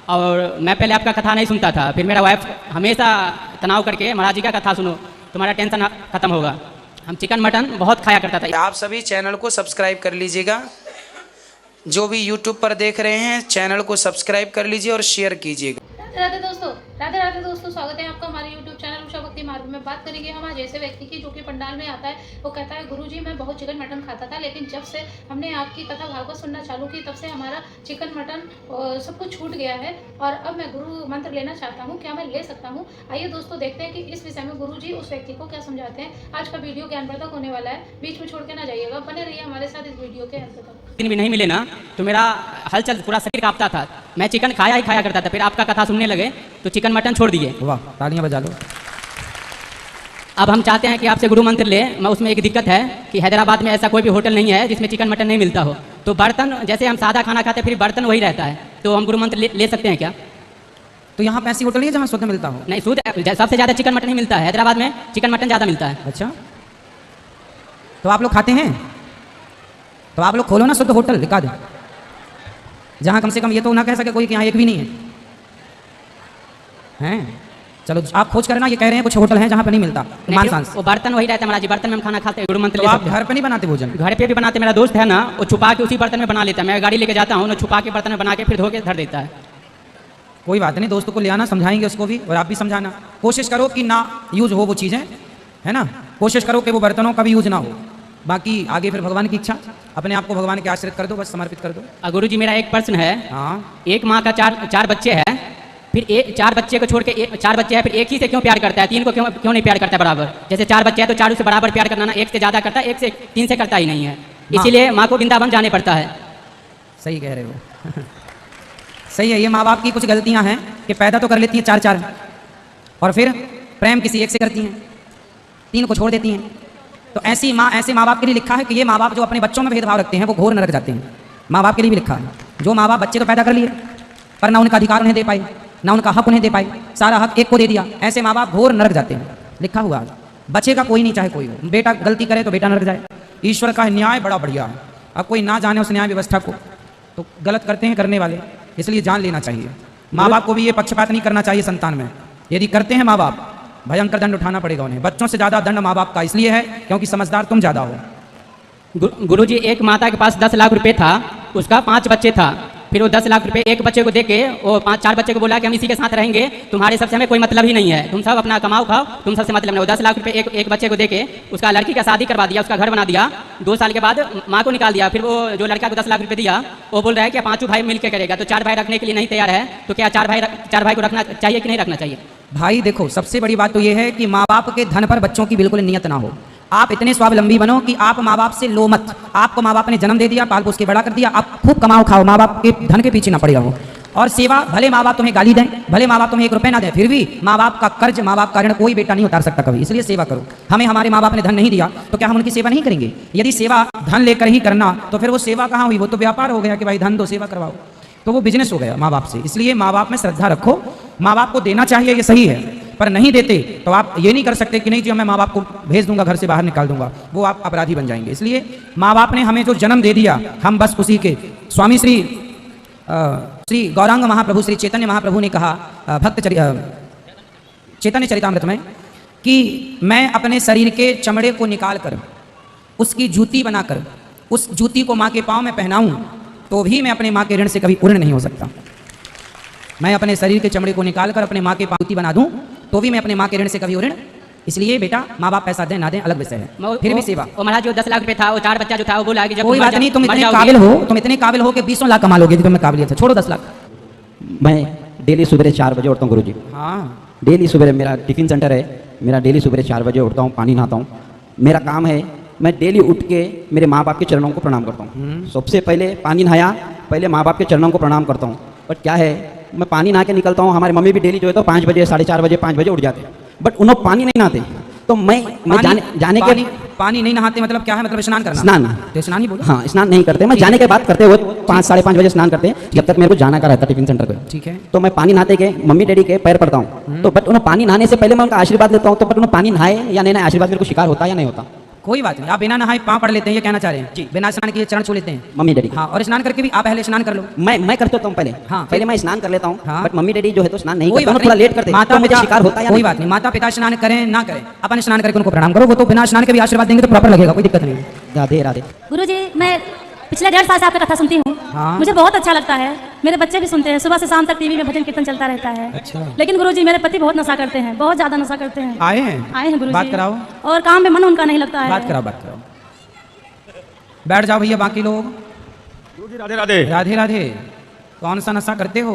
और मैं पहले आपका कथा नहीं सुनता था, फिर मेरा वाइफ हमेशा तनाव करके महाराज जी का कथा सुनो, तुम्हारा टेंशन खत्म होगा। हम चिकन मटन बहुत खाया करता था। आप सभी चैनल को सब्सक्राइब कर लीजिएगा, जो भी यूट्यूब पर देख रहे हैं चैनल को सब्सक्राइब कर लीजिए और शेयर कीजिएगा। राधे राधे दोस्तों, स्वागत है आपका हमारे YouTube चैनल उषा भक्ति मार्ग में। बात करेंगे हम आज ऐसे व्यक्ति की जो कि पंडाल में आता है, वो कहता है गुरुजी मैं बहुत चिकन मटन खाता था, लेकिन जब से हमने आपकी कथा भागवत सुनना चालू की तब से हमारा चिकन मटन सब कुछ छूट गया है और अब मैं गुरु मंत्र लेना चाहता हूँ, क्या मैं ले सकता हूँ? आइए दोस्तों देखते हैं कि इस विषय में गुरुजी उस व्यक्ति को क्या समझाते हैं। आज का वीडियो ज्ञानवर्धक होने वाला है, बीच में छोड़ के ना जाइएगा, बने रहिए हमारे साथ इस वीडियो के अंत तक। दिन भी नहीं मिले ना तो मेरा हलचल पूरा शरीर कांपता था, मैं चिकन खाया ही खाया करता था। फिर आपका कथा सुनने लगे तो चिकन मटन छोड़ दिए। वाह, तालियां बजा लो। अब हम चाहते हैं कि आपसे गुरु मंत्र ले। मैं उसमें एक दिक्कत है कि हैदराबाद में ऐसा कोई भी होटल नहीं है जिसमें चिकन मटन नहीं मिलता हो, तो बर्तन जैसे हम सादा खाना खाते हैं फिर बर्तन वही रहता है, तो हम गुरु मंत्र ले सकते हैं क्या? तो यहाँ पे ऐसी होटल नहीं है जहाँ शुद्ध मिलता हो? नहीं, शुद्ध सबसे ज़्यादा चिकन मटन ही मिलता है, हैदराबाद में चिकन मटन ज़्यादा मिलता है। अच्छा, तो आप लोग खाते हैं? तो आप लोग खोलो ना शुद्ध होटल, दिखा दो जहाँ कम से कम ये तो ना कह सके कोई कि यहाँ एक भी नहीं है। हैं? चलो आप खोज करना, ये कह रहे हैं कुछ होटल हैं जहाँ पे नहीं मिलता मांस सांस। वो बर्तन वही रहता है महाराज जी, बर्तन में हम खाना खाते हैं। गुरु मंत्र तो आप घर पे नहीं बनाते भोजन? घर पे भी बनाते, मेरा दोस्त है ना वो छुपा के उसी बर्तन में बना लेता है। मैं गाड़ी लेके जाता हूँ, छुपा के बर्तन में बना के फिर धो के धर देता है। कोई बात नहीं, दोस्तों को ले आना, समझाएंगे उसको भी और आप भी समझाना। कोशिश करो कि ना यूज हो वो चीज़ें, है ना। कोशिश करो कि वो बर्तनों का भी यूज ना हो। बाकी आगे फिर भगवान की इच्छा, अपने आप को भगवान के आश्रित कर दो, बस समर्पित कर दो। गुरु जी मेरा एक प्रश्न है। हाँ, एक माँ का चार बच्चे हैं, फिर चार बच्चे को छोड़ के चार बच्चे हैं, फिर एक ही से क्यों प्यार करता है? तीन को क्यों नहीं प्यार करता है बराबर? जैसे चार बच्चे हैं तो चारों से बराबर प्यार करना ना, एक से ज़्यादा करता है, एक से तीन से करता ही नहीं है, इसीलिए माँ को वृंदावन जाने पड़ता है। सही कह रहे हो। सही है, ये माँ बाप की कुछ गलतियाँ हैं कि पैदा तो कर लेती हैं चार चार और फिर प्रेम किसी एक से करती हैं, तीन को छोड़ देती हैं। तो ऐसे माँ बाप के लिए लिखा है कि ये माँ बाप जो अपने बच्चों में भेदभाव रखते हैं वो घोर नरक जाते हैं। माँ बाप के लिए भी लिखा है, जो माँ बाप बच्चे तो पैदा कर लिए पर ना उनका अधिकार उन्हें दे पाए, ना उनका हक उन्हें दे पाए, सारा हक एक को दे दिया, ऐसे माँ बाप घोर नरक जाते हैं। लिखा हुआ बचेगा कोई नहीं, चाहे कोई हो। बेटा गलती करे तो बेटा नरक जाए। ईश्वर का न्याय बड़ा बढ़िया है। अब कोई ना जाने उस न्याय व्यवस्था को तो गलत करते हैं करने वाले, इसलिए जान लेना चाहिए। माँ बाप को भी ये पक्षपात नहीं करना चाहिए संतान में। यदि करते हैं माँ बाप, भयंकर दंड उठाना पड़ेगा उन्हें। बच्चों से ज़्यादा दंड माँ बाप का इसलिए है क्योंकि समझदार तुम ज़्यादा हो। गुरुजी एक माता के पास 10 लाख रुपए था, उसका 5 बच्चे था, फिर वो 10 लाख रुपए एक बच्चे को देके वो 4 बच्चे को बोला कि हम इसी के साथ रहेंगे, तुम्हारे सबसे हमें कोई मतलब ही नहीं है, तुम सब अपना कमाओ खाओ, तुम सबसे मतलब नहीं। वो 10 लाख रुपए एक बच्चे को देके उसका लड़की का शादी करवा दिया, उसका घर बना दिया। 2 साल के बाद माँ को निकाल दिया। फिर वो जो लड़का को 10 लाख रुपए दिया वो बोल रहा है कि 5 भाई मिलकर करेगा, तो 4 भाई रखने के लिए नहीं तैयार है, तो क्या 4 भाई को रखना चाहिए कि नहीं रखना चाहिए? भाई देखो, सबसे बड़ी बात तो ये है कि माँ बाप के धन पर बच्चों की बिल्कुल नियत ना हो। आप इतने स्वावलंबी बनो कि आप माँ बाप से लो मत। आपको माँ बाप ने जन्म दे दिया, पाल पोस के बड़ा कर दिया, आप खूब कमाओ खाओ, माँ बाप के धन के पीछे ना पड़े रहो। और सेवा, भले माँ बाप तुम्हें गाली दें, भले माँ बाप तुम्हें 1 रुपये ना दें, फिर भी माँ बाप का कर्ज, माँ बाप का ऋण कोई बेटा नहीं उतार सकता कभी, इसलिए सेवा करो। हमें हमारे माँ बाप ने धन नहीं दिया तो क्या हम उनकी सेवा नहीं करेंगे? यदि सेवा धन लेकर ही करना तो फिर वो सेवा कहाँ हुई? वो तो व्यापार हो गया कि भाई धन दो सेवा करवाओ, तो वो बिजनेस हो गया माँ बाप से। इसलिए माँ बाप में श्रद्धा रखो, माँ बाप को देना चाहिए, ये सही है, पर नहीं देते तो आप ये नहीं कर सकते कि नहीं जी मैं माँ बाप को भेज दूंगा, घर से बाहर निकाल दूंगा, वो आप अपराधी बन जाएंगे। इसलिए माँ बाप ने हमें जो जन्म दे दिया, हम बस उसी के। स्वामी श्री गौरांग महाप्रभु, श्री चैतन्य महाप्रभु ने कहा चैतन्य चरितामृत में कि मैं अपने शरीर के चमड़े को निकाल कर उसकी जूती बनाकर उस जूती को माँ के पाँव में पहनाऊं तो भी मैं अपने माँ के ऋण से कभी ऋण नहीं हो सकता। मैं अपने शरीर के चमड़े को निकाल कर अपने माँ के पाँव जूती बना दूं तो भी मैं अपने माँ के ऋण से कभी ऋण। इसलिए बेटा, माँ बाप पैसा दें ना दें अलग विषय है, फिर भी सेवा। वो महाराज जो 10 लाख रुपए था, वो 4 बच्चा जो था वो बोला कि जब कोई बात नहीं, तुम इतने काबिल हो कि 20 लाख कमा लोगे, तुम्हें काबिलियत है, छोड़ो 10 लाख। मैं डेली सुबह 4 बजे उठता हूँ गुरुजी। हाँ, डेली सुबह मेरा टिफिन सेंटर है, मेरा डेली सुबह 4 बजे उठता हूँ, पानी नहाता हूँ। मेरा काम है, मैं डेली उठ के मेरे माँ बाप के चरणों को प्रणाम करता हूँ। सबसे पहले पानी नहाया, पहले माँ बाप के चरणों को प्रणाम करता हूँ। बट क्या है, मैं पानी नहा के निकलता हूँ, हमारी मम्मी भी डेली जो है तो 5 बजे 4:30 बजे 5 बजे उठ जाते हैं, बट उन्होंने पानी नहीं नहाते। तो मैं जाने के पानी नहीं नहाते मतलब क्या है? मतलब स्नान करना? स्नान, तो स्नान ही बोलो। हाँ, स्नान नहीं करते। मैं जाने के बाद करते हुए 5 साढ़े 5 बजे स्नान करते हैं, जब तक मेरे को जाना का रहता टिफिन सेंटर पे। ठीक है। तो मैं पानी नहाते के मम्मी डैडी के पैर पड़ता हूँ, तो बट उन्हें पानी नहाने से पहले मैं उनका आशीर्वाद लेता हूँ। तो बट उन्हें पानी नहाए या नहीं नहाए, आशीर्वाद मेरे को शिकार होता या नहीं होता? कोई बात नहीं, आप बिना नहाए पाँव पड़ लेते हैं, ये कहना चाह रहे हैं? जी। बिना स्नान किए चरण छू लेते हैं? Mummy daddy. हाँ, और स्नान करके भी आप पहले स्नान कर लो। मैं करता हूँ पहले। हाँ, पहले मैं स्नान कर लेता हूँ। हाँ। बट मम्मी डैडी जो है तो स्नान नहीं कोई करते, बात थोड़ा नहीं, लेट करते हैं, माता तो मुझे पिता शिकार होता है या कोई नहीं? बात नहीं, माता पिता स्नान करें ना करें, अपन स्नान करके उनको प्रणाम करो, वो तो बिना स्नान के भी आशीर्वाद देंगे तो प्रॉपर लगेगा, कोई दिक्कत नहीं। राधे राधे। गुरुजी, मैं पिछले 1.5 साल से आपका कथा सुनती हूँ। हाँ। मुझे बहुत अच्छा लगता है, मेरे बच्चे भी सुनते हैं, सुबह से शाम तक टीवी में भजन कीर्तन चलता रहता है। अच्छा। लेकिन गुरुजी, मेरे पति बहुत नशा करते हैं, बहुत ज्यादा नशा करते हैं। आए हैं गुरुजी। बात कराओ, और काम में मन उनका नहीं लगता है। बात कराओ, बात कराओ। बैठ जाओ भैया, बाकी लोग। गुरुजी राधे राधे। राधे राधे। कौन सा नशा करते हो?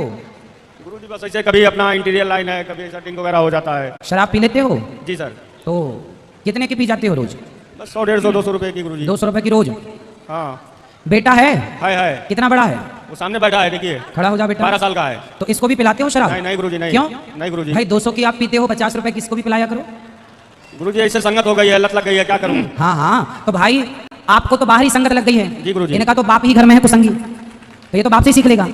गुरुजी बस ऐसे कभी अपना इंटीरियर लाइन है, कभी सेटिंग वगैरह हो जाता है। शराब पी लेते हो? जी सर। तो कितने की पी जाते हो रोज? बस 100, 150, 200 रुपए की गुरुजी। 200 रुपए की रोज? हाँ। बेटा है? है। कितना बड़ा है? वो सामने बैठा है, देखिए। खड़ा हो जा बेटा। 12 साल का है। तो इसको भी पिलाते हो शराब? नहीं गुरुजी, नहीं। क्यों? नहीं गुरुजी। भाई 200 की आप पीते हो, 50 रुपए की इसको भी पिलाया करो। गुरुजी ऐसे संगत हो गई है, लत लग गई है, क्या करूँ? हाँ हाँ, तो भाई आपको तो बाहर ही संगत लग गई है। जी गुरुजी। इनका तो बाप ही घर में है कुसंगी, तो ये तो बाप से ही सीख लेगा।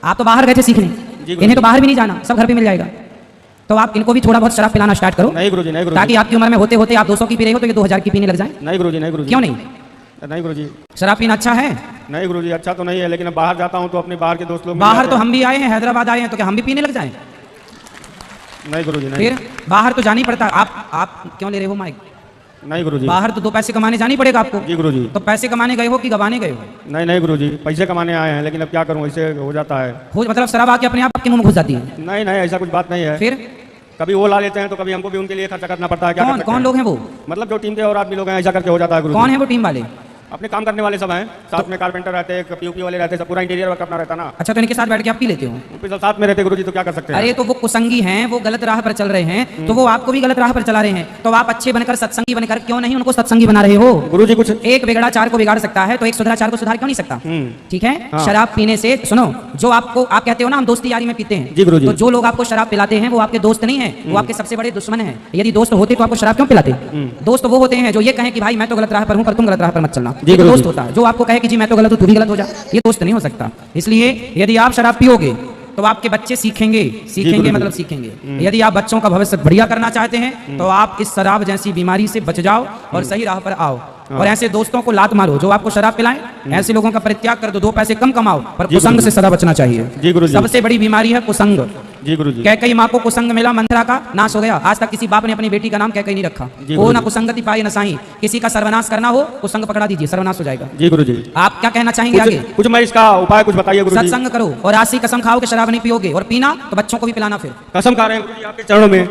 आप तो बाहर गए थे सीखने, गुरुजी। इन्हें तो बाहर भी नहीं जाना, सब घर पे मिल जाएगा। तो आप इनको भी थोड़ा बहुत शराब पिलाना स्टार्ट करो। नहीं गुरुजी, नहीं गुरुजी। ताकि आपकी उम्र में होते होते आप 200 की पी रहे हो तो ये 2000 की पीने लग जाए। नहीं गुरुजी, नहीं गुरुजी। क्यों नहीं? नहीं गुरुजी। शराब पीना अच्छा है? नहीं गुरुजी, अच्छा तो नहीं है, लेकिन अब बाहर जाता हूँ तो अपने बाहर के दोस्त लोग मिल बाहर जाते तो हैं। हम भी आए हैं, हैदराबाद आए हैं, तो क्या हम भी पीने लग जाएं? नहीं गुरुजी, नहीं। फिर बाहर तो जाना ही पड़ता है। आप क्यों ले रहे हो माइक? नहीं गुरुजी। बाहर तो 2 पैसे कमाने जाना ही पड़ेगा आपको। जी गुरुजी। तो पैसे कमाने गए हो कि गवाने गए हो? नहीं नहीं गुरुजी, पैसे कमाने आए हैं, लेकिन अब क्या करूँ, ऐसे हो जाता है। हो मतलब शराब आके अपने आप आपके मुंह में घुस जाती है? नहीं नहीं, ऐसा कुछ बात नहीं है। फिर कभी वो ला लेते हैं तो कभी हमको भी उनके लिए खर्चा करना पड़ता है। क्या कर कौन सकते कौन हैं? लोग हैं वो? मतलब जो टीम के और आदमी लोग हैं, ऐसा करके हो जाता है गुरुजी। कौन है वो टीम वाले? अपने काम करने वाले सब हैं, साथ में कारपेंटर रहते हैं, पीयूपी वाले रहते हैं, सब पूरा इंटीरियर वर्क अपना रहता ना। अच्छा, तो इनके साथ बैठ के आप पी लेते हो? उनके सब साथ में रहते गुरुजी, तो क्या कर सकते हैं? अरे तो वो कुसंगी हैं, वो गलत राह पर चल रहे हैं, तो वो आपको भी गलत राह पर चला रहे हैं। तो आप अच्छे बनकर सत्संगी बनकर क्यों नहीं उनको सत्संगी बना रहे हो? गुरुजी कुछ एक बिगड़ा 4 को बिगाड़ सकता है, तो एक सुधरा 4 को सुधार क्यों नहीं सकता? ठीक है। हाँ। शराब पीने से सुनो, जो आपको आप कहते हो ना हम दोस्ती यारी में पीते हैं, जी गुरुजी। तो जो लोग आपको शराब पिलाते हैं वो आपके दोस्त नहीं है, वो आपके सबसे बड़े दुश्मन है। यदि दोस्त होते तो आपको शराब क्यों पिलाते? दोस्त वो होते हैं जो ये कहें कि भाई मैं तो गलत राह पर हूं, पर तुम गलत राह पर मत चलना। जी ये तो गुरुजी। दोस्त होता है। जो आपको कहे कि जी मैं तो गलत हूं, तू भी गलत हो जा, ये दोस्त नहीं हो सकता। इसलिए यदि आप शराब पियोगे तो आपके बच्चे सीखेंगे गुरुजी। मतलब सीखेंगे। यदि आप बच्चों का भविष्य बढ़िया करना चाहते हैं तो आप इस शराब जैसी बीमारी से बच जाओ और सही राह पर आओ। और ऐसे दोस्तों को लात मारो जो आपको शराब पिलाएं, ऐसे लोगों का परित्याग कर दो, 2 पैसे कम कमाओ, पर जी कुसंग गुरुजी। से सदा बचना चाहिए। जी गुरुजी। सबसे बड़ी बीमारी है कुसंग। जी गुरुजी। कैकई माँ को कुसंग मिला, मंथरा का नाश हो गया। आज तक किसी बाप ने अपनी बेटी का नाम कैकई नहीं रखा। जी वो गुरुजी। ना कुसंगति पाई न साही। किसी का सर्वनाश करना हो कुसंग पकड़ा दीजिए, सर्वनाश हो जाएगा। जी गुरुजी। आप क्या कहना चाहेंगे आगे? कुछ मैं इसका उपाय कुछ बताइए गुरुजी। सत्संग करो और आशी कसम खाओ कि शराब नहीं पियोगे, और पीना तो बच्चों को भी पिलाना। फिर कसम खा रहे हैं गुरुजी आपके चरणों में,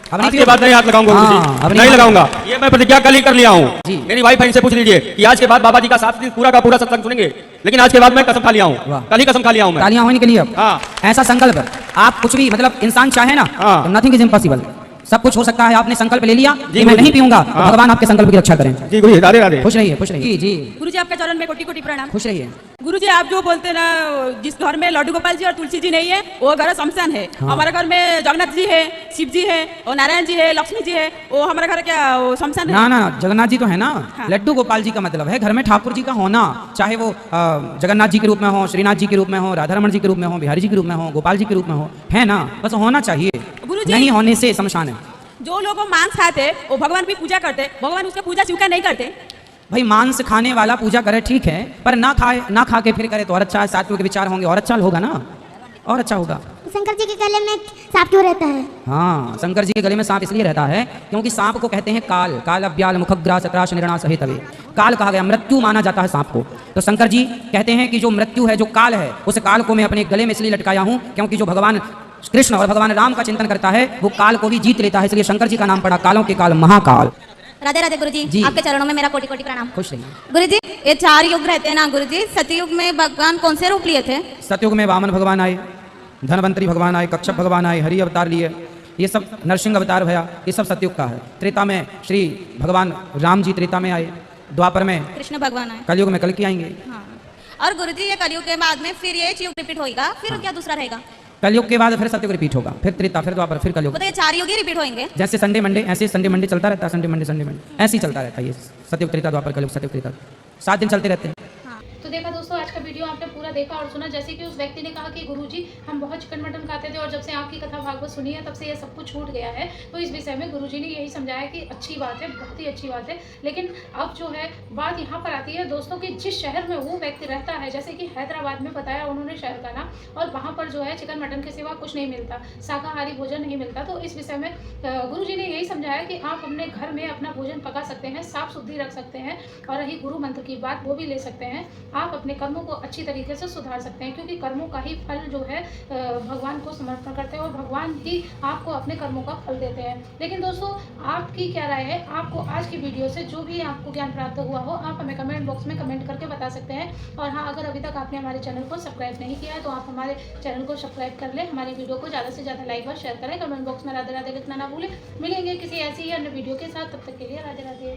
अब नहीं आज के बाद नहीं हाथ लगाऊंगा हाँ, गुरुजी, अब नहीं लगाऊंगा। ये मैं प्रतिज्ञा कल ही कर लिया हूँ। जी। मेरी वाइफ इनसे पूछ लीजिए कि आज के बाद बाबा जी का 7 दिन पूरा का पूरा सत्संग सुनेंगे, लेकिन आज के बाद मैं कसम खा लिया हूँ, वाह। कल ही कसम खा लिया हूँ मैं। तालियां होने के लिए अब हाँ। ऐसा संकल्प, आप कुछ भी मतलब इंसान चाहे ना हाँ। तो नथिंग इज इम्पॉसिबल, सब कुछ हो सकता है। आपने संकल्प ले लिया कि मैं गुरुजी। नहीं पीऊंगा, तो हाँ। भगवान आपके संकल्प की रक्षा करें। जी गुरुजी, राधे राधे। खुश रहिए, खुश रहिए। जी गुरुजी आपके चरण में कोटि कोटि प्रणाम। खुश रहिए। गुरुजी आप जो बोलते हैं ना, जिस घर में लड्डू गोपाल जी और तुलसी जी नहीं है वो घर शमशान है। हाँ। हमारे घर में जगन्नाथ जी है, शिव जी है, और नारायण जी है, लक्ष्मी जी है, वो हमारे घर क्या वो शमशान है। ना ना, जगन्नाथ जी तो है ना। हाँ। लड्डू गोपाल जी का मतलब है घर में ठाकुर जी का होना, चाहे वो जगन्नाथ जी के रूप में हो, श्रीनाथ जी के रूप में हो, राधा रमण जी के रूप में हो, बिहारी जी के रूप में हो, गोपाल जी के रूप में हो, है ना, बस होना चाहिए। गुरुजी। नहीं होने से शमशान है। जो लोग मांस खाते वो भगवान की पूजा करते, भगवान उसका पूजा स्वीकार नहीं करते। भाई मांस खाने वाला पूजा करे ठीक है, पर ना खा के फिर करे तो और अच्छा है। सात्विक विचार होंगे और अच्छा होगा ना, और अच्छा होगा। शंकर जी के गले में सांप क्यों रहता है? हाँ, शंकर जी के गले में सांप इसलिए रहता है क्योंकि सांप को कहते हैं काल, कालव्याल मुखग्रास अत्राश निर्णा सहित वे। काल कहा गया, मृत्यु माना जाता है सांप को। तो शंकर जी कहते हैं कि जो मृत्यु है, जो काल है, उस काल को मैं अपने गले में इसलिए लटकाया हूँ क्योंकि जो भगवान कृष्ण और भगवान राम का चिंतन करता है वो काल को भी जीत लेता है, इसलिए शंकर जी का नाम पड़ा कालों के काल, महाकाल। राधे राधे गुरुजी, जी। आपके चरणों में मेरा कोटि कोटि प्रणाम। खुश रहिए। गुरुजी, ये 4 युग रहते हैं ना गुरुजी, सतयुग में भगवान कौन से रूप लिए थे? सतयुग में वामन भगवान आए, धनवंतरी भगवान आए, कच्छप भगवान आए, हरि अवतार लिए, ये सब नरसिंह अवतार भया, ये सब सतयुग का है। त्रेता में श्री भगवान राम जी त्रेता में आए, द्वापर में कृष्ण भगवान आए। कलयुग में कल्कि आएंगे। हाँ। और गुरुजी, ये कलयुग के बाद में फिर ये युग रिपीट होगा, फिर क्या दूसरा रहेगा? कलयुग के बाद फिर सतयुग रिपीट होगा, फिर त्रेता, फिर द्वापर, फिर कलयुग। वो तो ये 4 युग ही रिपीट होंगे। जैसे संडे मंडे, ऐसे संडे मंडे चलता रहता है, संडे मंडे ऐसे ही चलता रहता है। ये सतयुग त्रेता द्वापर कलयुग, सतयुग त्रेता 7 दिन चलते रहते हैं। तो देखा दोस्तों, आज का वीडियो आपने पूरा देखा और सुना, जैसे कि उस व्यक्ति ने कहा कि गुरुजी हम बहुत चिकन मटन खाते थे और जब से आपकी कथा भागवत सुनी है तब से ये सब कुछ छूट गया है। तो इस विषय में गुरुजी ने यही समझाया कि अच्छी बात है, बहुत ही अच्छी बात है। लेकिन अब जो है बात यहाँ पर आती है दोस्तों कि जिस शहर में वो व्यक्ति रहता है, जैसे कि हैदराबाद में बताया उन्होंने शहर का नाम, और वहाँ पर जो है चिकन मटन के सिवा कुछ नहीं मिलता, शाकाहारी भोजन नहीं मिलता। तो इस विषय में गुरुजी ने यही समझाया कि आप अपने घर में अपना भोजन पका सकते हैं, साफ सुथरी रख सकते हैं, और रही गुरु मंत्र की बात वो भी ले सकते हैं। आप अपने कर्मों को अच्छी तरीके से सुधार सकते हैं, क्योंकि कर्मों का ही फल जो है भगवान को समर्पण करते हैं और भगवान ही आपको अपने कर्मों का फल देते हैं। लेकिन दोस्तों आपकी क्या राय है? आपको आज की वीडियो से जो भी आपको ज्ञान प्राप्त हुआ हो आप हमें कमेंट बॉक्स में कमेंट करके बता सकते हैं। और हाँ, अगर अभी तक आपने हमारे चैनल को सब्सक्राइब नहीं किया है तो आप हमारे चैनल को सब्सक्राइब कर लें, हमारी वीडियो को ज़्यादा से ज़्यादा लाइक और शेयर करें, कमेंट बॉक्स में राधे राधे लिखना ना भूलें। मिलेंगे किसी ऐसी ही अन्य वीडियो के साथ, तब तक के लिए राधे राधे।